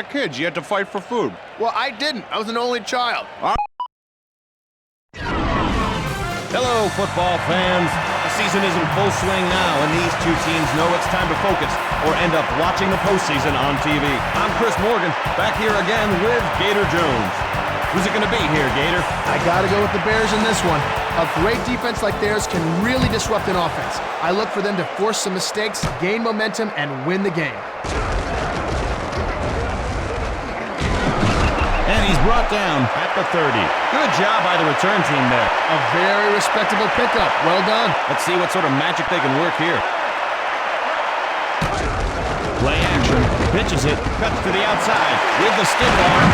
got kids. You had to fight for food. Well, I didn't. I was an only child. Hello, football fans. The season is in full swing now, and these two teams know it's time to focus or end up watching the postseason on TV. I'm Chris Morgan, back here again with Gator Jones. Who's it going to be here, Gator? I got to go with the Bears in this one. A great defense like theirs can really disrupt an offense. I look for them to force some mistakes, gain momentum, and win the game. And he's brought down at the 30. Good job by the return team there. A very respectable pickup. Well done. Let's see what sort of magic they can work here. Play action. Pitches it. Cuts to the outside with the stiff arm.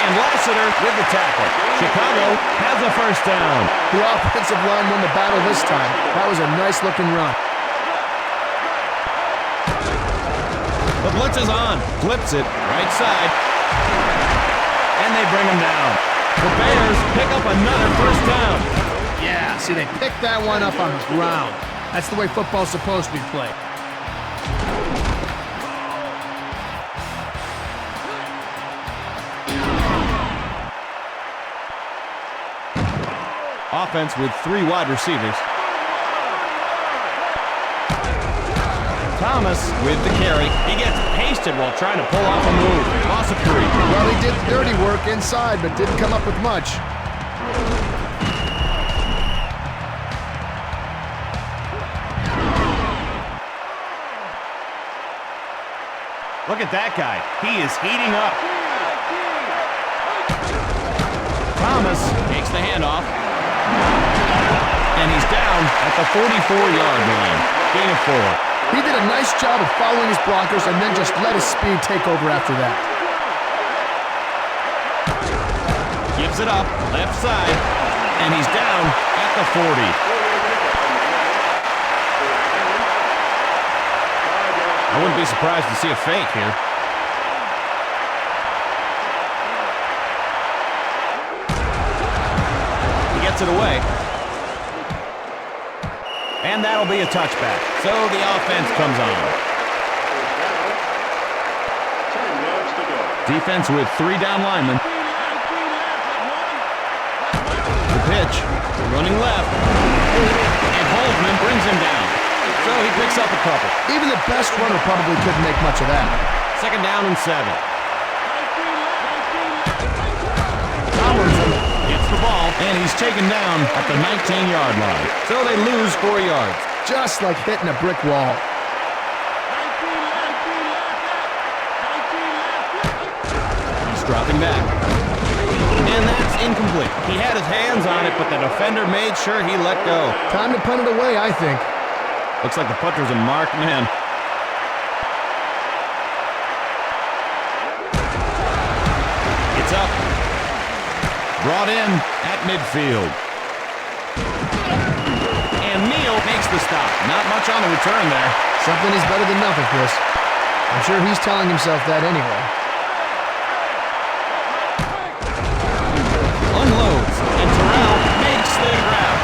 And Lassiter with the tackle. Chicago has a first down. The offensive line won the battle this time. That was a nice-looking run. The blitz is on. Flips it. Right side. And they bring him down. The Bears pick up another first down. Yeah, see, they picked that one up on the ground. That's the way football's supposed to be played. Offense with 3 wide receivers. Thomas with the carry. He gets pasted while trying to pull off a move. Loss of 3. Well, he did the dirty work inside, but didn't come up with much. Look at that guy. He is heating up. Thomas takes the handoff. And he's down at the 44-yard line. Gain of 4. He did a nice job of following his blockers and then just let his speed take over after that. Gives it up, left side, and he's down at the 40. I wouldn't be surprised to see a fake here. He gets it away. And that'll be a touchback. So the offense comes on. Defense with 3 down linemen. The pitch, running left. And Holzman brings him down. So he picks up a couple. Even the best runner probably couldn't make much of that. Second down and 7. Tomlinson gets the ball, and he's taken down at the 19-yard line. So they lose 4 yards. Just like hitting a brick wall. He's dropping back. And that's incomplete. He had his hands on it, but the defender made sure he let go. Time to punt it away, I think. Looks like the punter's a marked man. It's up. Brought in at midfield. And Neal makes the stop. Not much on the return there. Something is better than nothing, Chris. I'm sure he's telling himself that anyway. Unloads, and Terrell makes the grab.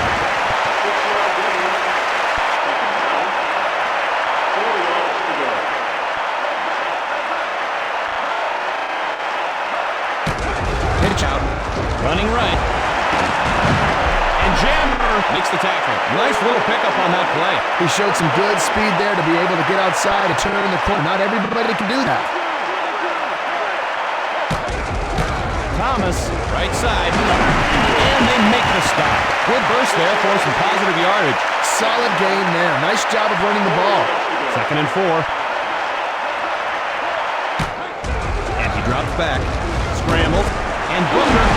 Pitch out, running right. And Jammer makes the tackle. Nice little pickup on that play. He showed some good speed there to be able to get outside and turn in the corner. Not everybody can do that. Thomas, right side. And they make the stop. Good burst there for some positive yardage. Solid gain there. Nice job of running the ball. Second and 4. And he drops back. Scrambled. And Booker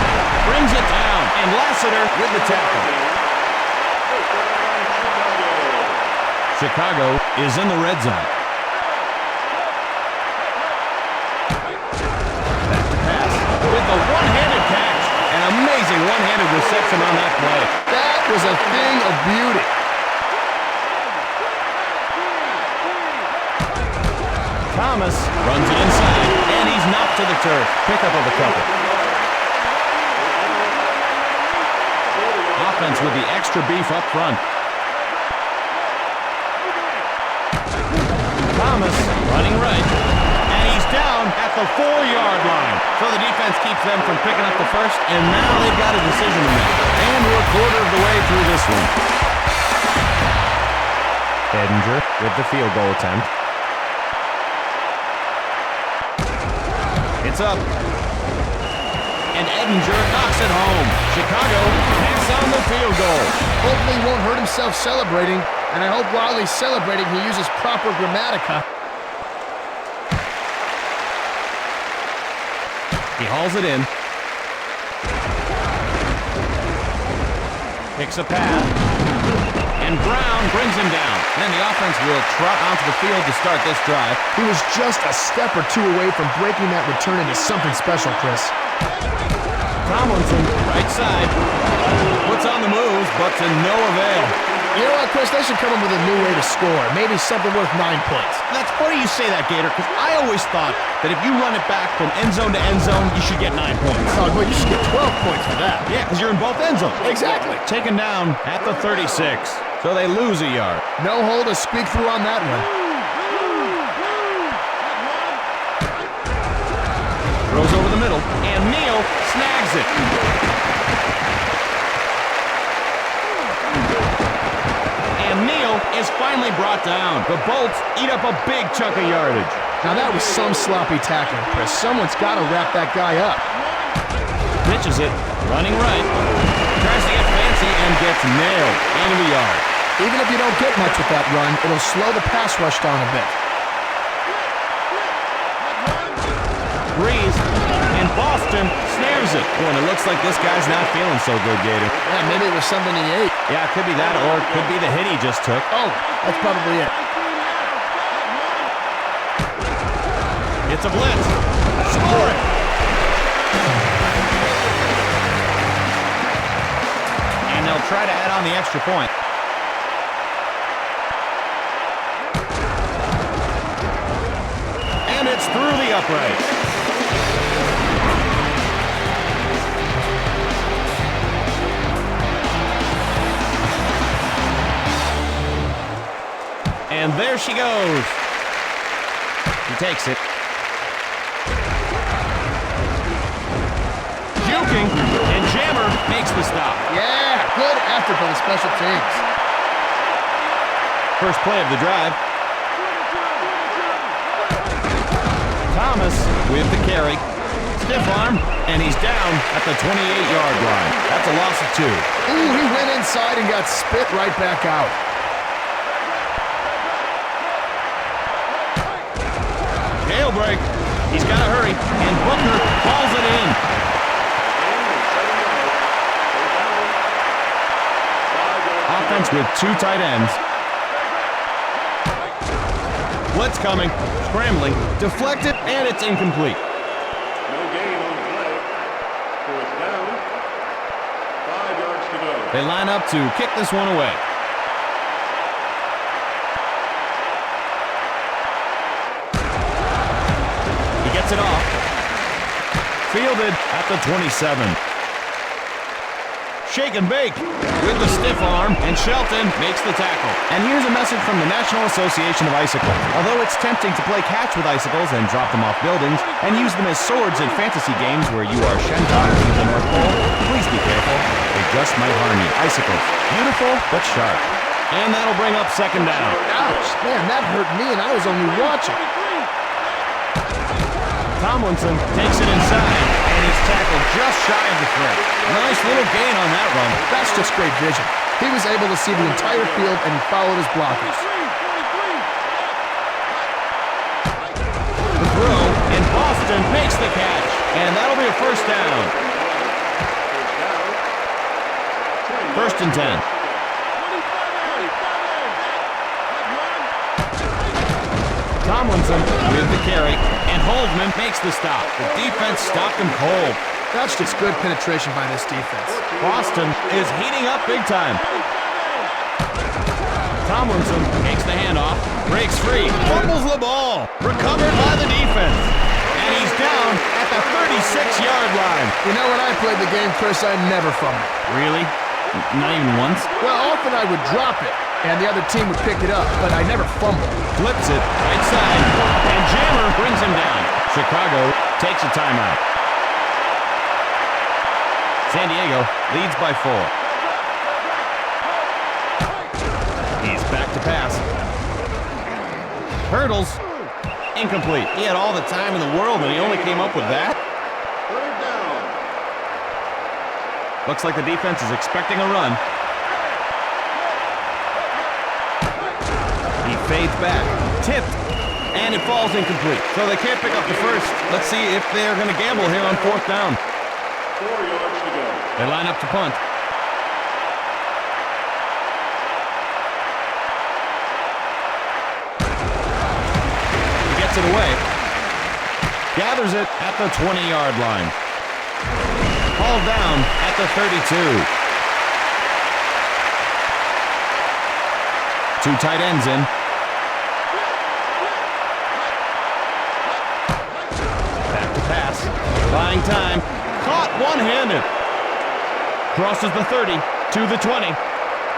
brings it down. And Lassiter with the tackle. Chicago is in the red zone. Back to pass. With the one-handed catch. An amazing one-handed reception on that play. That was a thing of beauty. Thomas runs it inside, and he's knocked to the turf. Pickup of a couple. Offense with the extra beef up front. Thomas running right, and he's down at the 4-yard line. So the defense keeps them from picking up the first, and now they've got a decision to make. And we're a quarter of the way through this one. Edinger with the field goal attempt. It's up. And Edinger knocks it home. Chicago hits on the field goal. Hopefully he won't hurt himself celebrating, and I hope while he's celebrating he uses proper grammatica. He hauls it in. Picks a pass. And Brown brings him down. And then the offense will trot onto the field to start this drive. He was just a step or two away from breaking that return into something special, Chris. Tomlinson, right side, puts on the moves, but to no avail. You know what, Chris? They should come up with a new way to score. Maybe something worth 9 points. That's funny you say that, Gator, because I always thought that if you run it back from end zone to end zone, you should get 9 points. Oh, well, you should get 12 points for that. Yeah, because you're in both end zones. Exactly. Taken down at the 36, so they lose a yard. No hole to speak through on that one. Throws over the middle, and Neal snags it. And Neal is finally brought down. The Bolts eat up a big chunk of yardage. Now that was some sloppy tackling, Chris. Someone's got to wrap that guy up. Pitches it, running right. Tries to get fancy and gets nailed into the yard. Even if you don't get much with that run, it'll slow the pass rush down a bit. Breeze, and Boston snares it. Oh, and it looks like this guy's not feeling so good, Gator. Yeah, maybe it was something he ate. Yeah, it could be that, or it could be the hit he just took. Oh, that's probably it. It's a blitz. Score it! And they'll try to add on the extra point. And it's through the upright. And there she goes. He takes it. Juking, and Jammer makes the stop. Yeah, good effort by the special teams. First play of the drive. Thomas with the carry. Stiff arm, and he's down at the 28-yard line. That's a loss of 2. Ooh, he went inside and got spit right back out. Jailbreak. He's got to hurry, and Booker hauls it in. Offense with 2 tight ends. Blitz coming, scrambling, deflected, and it's incomplete. No gain on the play. Fourth down. 5 yards to go. They line up to kick this one away. Gets it off. Fielded at the 27. Shake and bake with the stiff arm, and Shelton makes the tackle. And here's a message from the National Association of Icicles. Although it's tempting to play catch with icicles and drop them off buildings and use them as swords in fantasy games where you are shentalking to the North Pole, please be careful. They just might harm you. Icicles, beautiful but sharp. And that'll bring up second down. Ouch, man, that hurt me and I was only watching. Tomlinson takes it inside, and he's tackled just shy of the threat. Nice little gain on that run. That's just great vision. He was able to see the entire field, and he followed his blockers. The throw, and Boston makes the catch, and that'll be a first down. First and 10. Tomlinson with the carry, and Holdman makes the stop. The defense stopped him cold. That's just good penetration by this defense. Boston is heating up big time. Tomlinson takes the handoff, breaks free, fumbles the ball, recovered by the defense, and he's down at the 36-yard line. You know, when I played the game, Chris, I never fumbled. Really? Not even once? Well, often I would drop it, and the other team would pick it up, but I never fumbled. Flips it, right side, and Jammer brings him down. Chicago takes a timeout. San Diego leads by 4. He's back to pass. Hurdles. Incomplete. He had all the time in the world, and he only came up with that. Third down. Looks like the defense is expecting a run. He fades back. Tipped. And it falls incomplete. So they can't pick up the first. Let's see if they're going to gamble here on 4th down. 4 yards to go. They line up to punt. He gets it away. Gathers it at the 20-yard line. Hauled down at the 32. 2 tight ends in. Back to pass. Buying time. Caught one-handed. Crosses the 30 to the 20.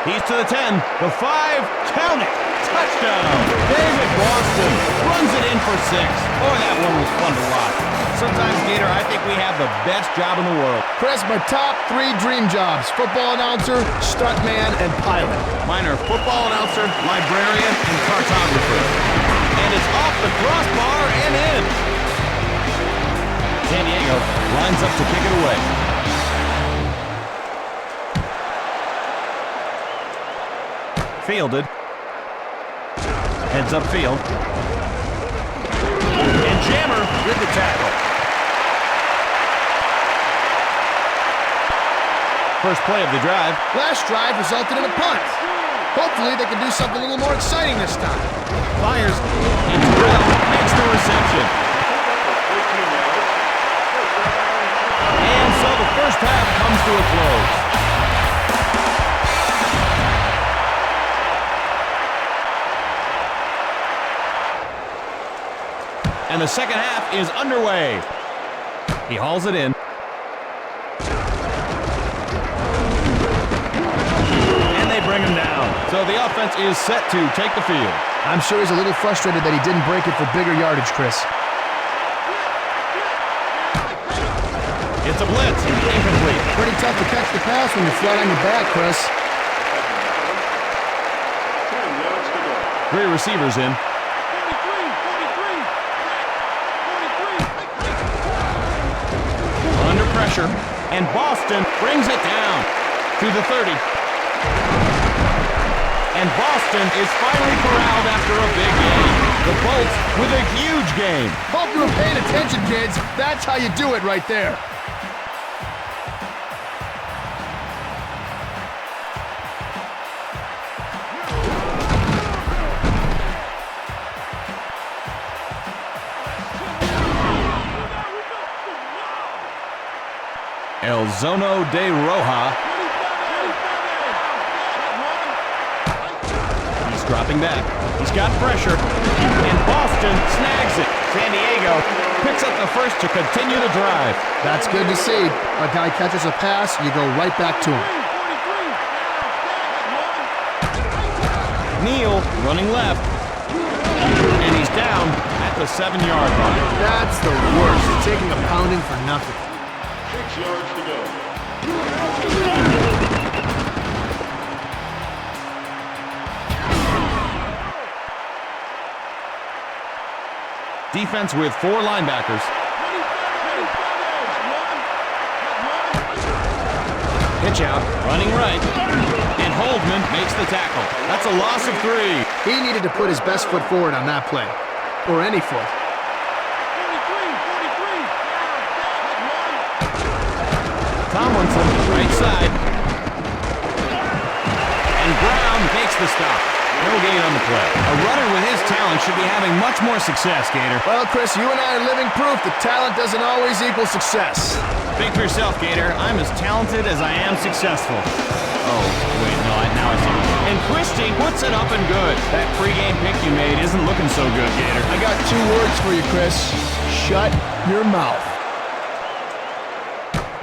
He's to the 10. The 5. Count it. Touchdown. David Boston runs it in for 6. Boy, that one was fun to watch. Sometimes, Gator, I think we have the best job in the world. Chris, my top 3 dream jobs: football announcer, stuntman, and pilot. Mine are football announcer, librarian, and cartographer. And it's off the crossbar and in. San Diego lines up to kick it away. Fielded. Heads upfield. And Jammer with the tackle. First play of the drive. Last drive resulted in a punt. Hopefully they can do something a little more exciting this time. Fires. And Terrell makes the reception. And so the first half comes to a close. And the second half is underway. He hauls it in. And they bring him down. So the offense is set to take the field. I'm sure he's a little frustrated that he didn't break it for bigger yardage, Chris. It's a blitz. Incomplete. Pretty tough to catch the pass when you're flat on your back, Chris. 10 yards to go. 3 receivers in. Under pressure. And Boston brings it down to the 30. And Boston is finally corralled after a big game. The Bolts with a huge game. Hope you were paying attention, kids. That's how you do it right there. El Zono de Roja. He's dropping back. He's got pressure. And Boston snags it. San Diego picks up the first to continue the drive. That's good to see. A guy catches a pass, you go right back to him. Neal running left. And he's down at the 7-yard line. That's the worst, taking a pounding for nothing. 6 yards to go. Defense with 4 linebackers. Pitch out, running right. And Holdman makes the tackle. That's a loss of 3. He needed to put his best foot forward on that play. Or any foot. Tomlinson, right side. And Brown makes the stop. No gain on the play. A runner with his talent should be having much more success, Gator. Well, Chris, you and I are living proof that talent doesn't always equal success. Think for yourself, Gator. I'm as talented as I am successful. Oh, wait, no, now I see. And Christie puts it up and good. That pregame pick you made isn't looking so good, Gator. I got 2 words for you, Chris. Shut your mouth.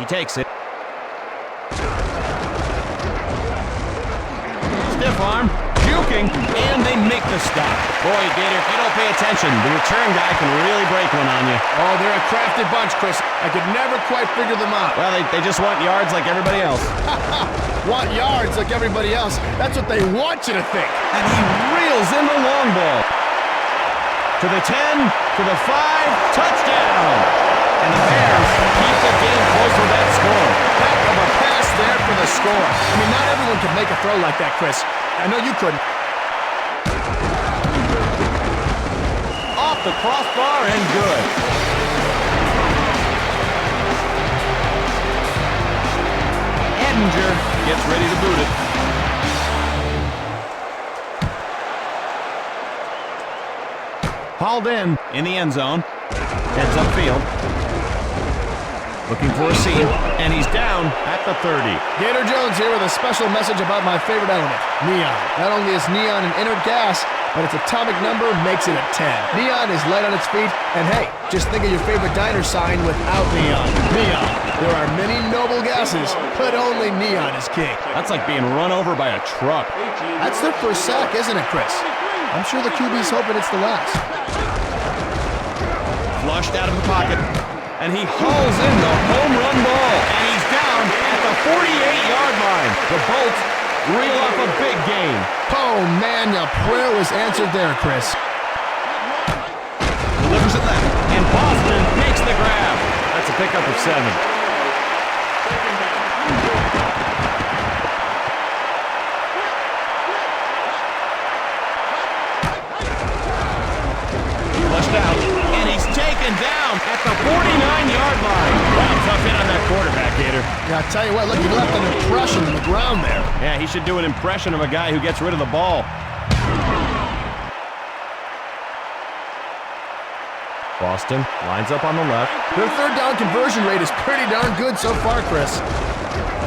He takes it. Stiff arm. Juke looking, and they make the stop. Boy, Gator, if you don't pay attention, the return guy can really break one on you. Oh, they're a crafty bunch, Chris. I could never quite figure them out. Well, they just want yards like everybody else. Want yards like everybody else? That's what they want you to think. And he reels in the long ball. To the 10, to the 5, touchdown! And the Bears keep the game close with that score. Heck of a pass there for the score. I mean, not everyone can make a throw like that, Chris. I know you couldn't. Off the crossbar and good. Edinger gets ready to boot it. Hauled in the end zone. Heads upfield. Looking for a seam, and he's down at the 30. Gator Jones here with a special message about my favorite element, neon. Not only is neon an inert gas, but its atomic number makes it a 10. Neon is light on its feet, and hey, just think of your favorite diner sign without neon. Neon. There are many noble gases, but only neon is king. That's like being run over by a truck. That's their first sack, isn't it, Chris? I'm sure the QB's hoping it's the last. Flushed out of the pocket, and he hauls in the home run ball, and he's down at the 48-yard line. The Bolts reel off a big gain. Oh, man, your prayer was answered there, Chris. Delivers it left, and Boston makes the grab. That's a pickup of 7. Flushed out, and he's taken down at the 49-yard line. Wow, tough hit on that quarterback, Gator. Yeah, I'll tell you what, look, he left an impression in the ground there. Yeah, he should do an impression of a guy who gets rid of the ball. Boston lines up on the left. Their third down conversion rate is pretty darn good so far, Chris.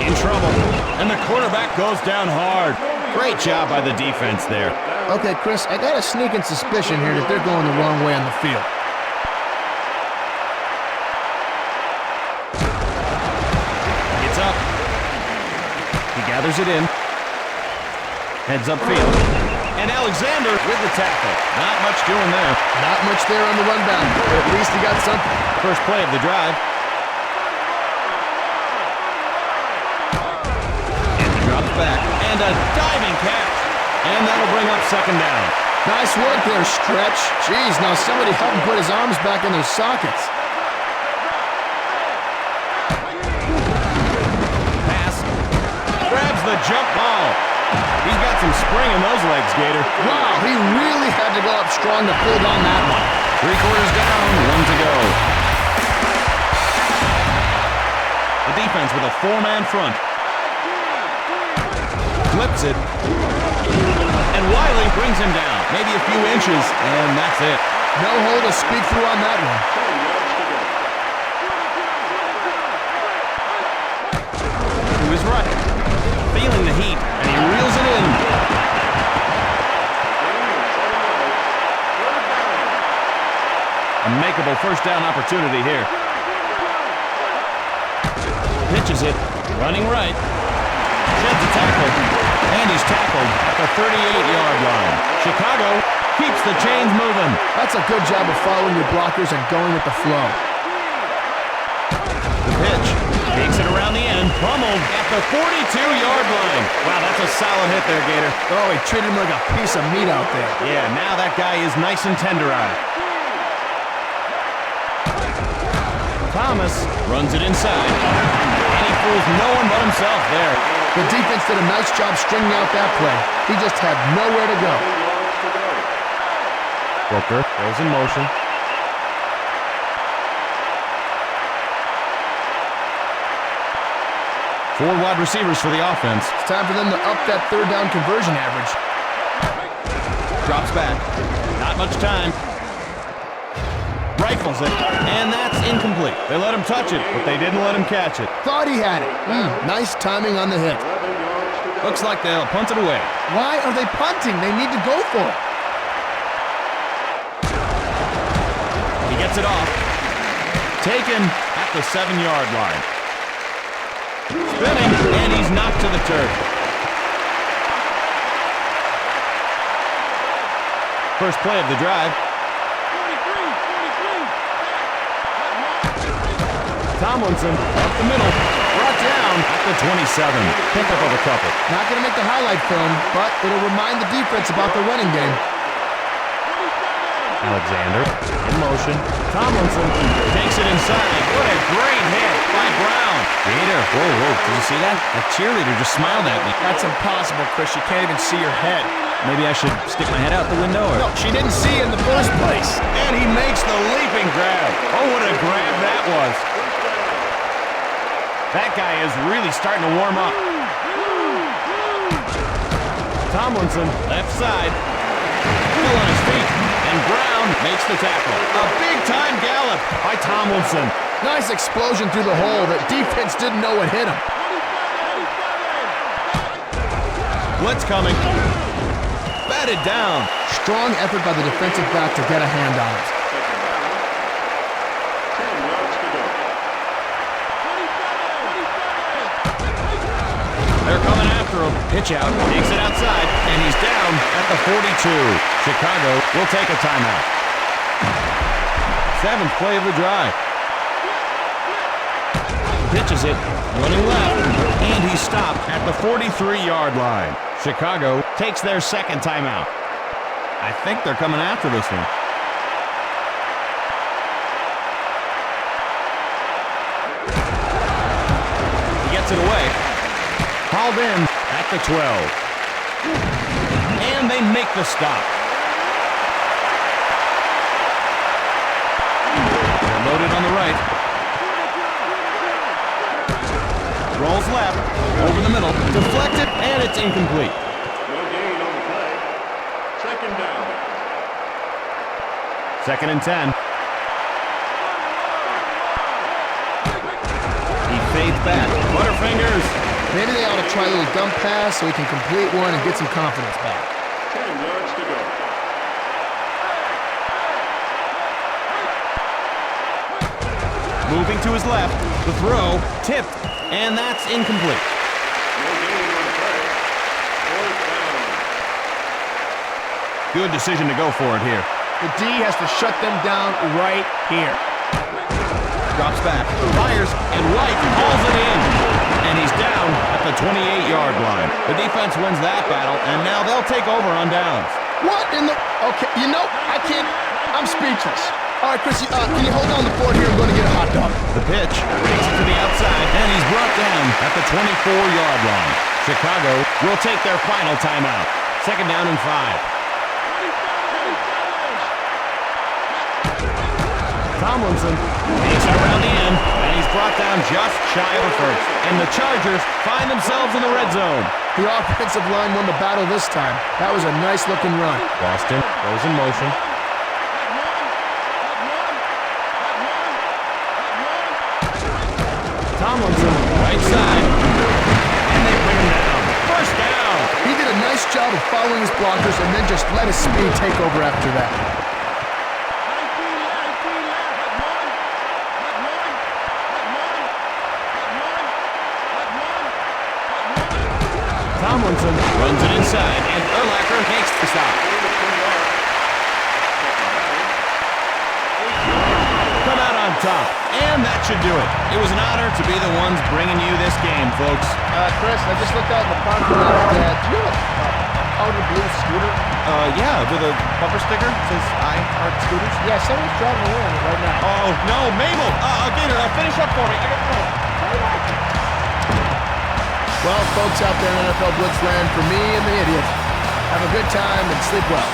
In trouble, and the quarterback goes down hard. Great job by the defense there. Okay, Chris, I got a sneaking suspicion here that they're going the wrong way on the field. It's up. He gathers it in. Heads upfield. And Alexander with the tackle. Not much doing there. Not much there on the run back, but at least he got something. First play of the drive. And he drops back. And a diving catch. And that'll bring up second down. Nice work there, Stretch. Jeez, now somebody help him put his arms back in their sockets. Pass. Grabs the jump ball. He's got some spring in those legs, Gator. Wow, he really had to go up strong to pull down that one. 3 quarters down, 1 to go. The defense with a 4-man front. Flips it. And Wiley brings him down. Maybe a few inches, and that's it. No hole to speak through on that one. To his right. Feeling the heat, and he reels it in. A makeable first down opportunity here. Pitches it, running right. Sheds a tackle, and he's tackled at the 38-yard line. Chicago keeps the chains moving. That's a good job of following your blockers and going with the flow. The pitch takes it around the end, pummeled at the 42-yard line. Wow, that's a solid hit there, Gator. Oh, he treated him like a piece of meat out there. Yeah, now that guy is nice and tenderized. Thomas runs it inside, and he fools no one but himself there. The defense did a nice job stringing out that play. He just had nowhere to go. Booker goes in motion. Four wide receivers for the offense. It's time for them to up that third down conversion average. Drops back. Not much time. Rifles it, and that's incomplete. They let him touch it, but they didn't let him catch it. Thought he had it. Nice timing on the hit. Looks like they'll punt it away. Why are they punting? They need to go for it. He gets it off. Taken at the 7-yard line. Spinning, and he's knocked to the turf. First play of the drive. 43. Tomlinson up the middle. Brought down at the 27. Pickup of a couple. Not going to make the highlight film, but it'll remind the defense about the running game. Alexander in motion. Tomlinson takes it inside. What a great hit by Brown. Gator. Whoa. Did you see that? That cheerleader just smiled at me. That's impossible, Chris. You can't even see your head. Maybe I should stick my head out the window or... No, she didn't see in the first place. And he makes the leaping grab. Oh, what a grab that was. That guy is really starting to warm up. Tomlinson, left side. Still on his feet. And Brown makes the tackle. A big-time gallop by Tomlinson. Nice explosion through the hole that defense didn't know it hit him. Blitz coming. Batted down. Strong effort by the defensive back to get a hand on it. 10 yards to go. They're coming after him. Pitch out. Takes it outside. And he's down at the 42. Chicago will take a timeout. 7th play of the drive. Pitches it. Running left. And he's stopped at the 43-yard line. Chicago takes their second timeout. I think they're coming after this one. He gets it away. Hauled in at the 12. And they make the stop. They're loaded on the right. Rolls left, over the middle, deflected, and it's incomplete. No gain on the play. 2nd down. 2nd and 10. He fades back. Butterfingers. Maybe they ought to try a little dump pass so he can complete one and get some confidence back. 10 yards to go. Moving to his left. The throw tipped, and that's incomplete. No gain on the play. 4th down. Good decision to go for it here. The D has to shut them down right here. Drops back, fires, and White hauls it in. And he's down at the 28-yard line. The defense wins that battle, and now they'll take over on downs. What in the... Okay, you know, I can't... I'm speechless. All right, Chris, can you hold down the fort here? I'm going to get a hot dog. The pitch takes it to the outside, and he's brought down at the 24-yard line. Chicago will take their final timeout. 2nd down and 5. Tomlinson takes it around the end, and he's brought down just shy of a first. And the Chargers find themselves in the red zone. The offensive line won the battle this time. That was a nice-looking run. Boston goes in motion. Tomlinson, right side. And they bring him down. First down. He did a nice job of following his blockers and then just let his speed take over after that. Tomlinson runs it inside, and Urlacher makes the stop. Come out on top, and that should do it. It was an honor to be the ones bringing you this game, folks. Chris, I just looked out in the parking lot. Do you have a powder blue scooter? Yeah, with a bumper sticker that says I Heart Scooters. Yeah, someone's driving away on it right now. Oh, no, Mabel! Gator, finish up for me. I got to go. Well, folks out there in NFL Blitz land, for me and the idiot, have a good time and sleep well.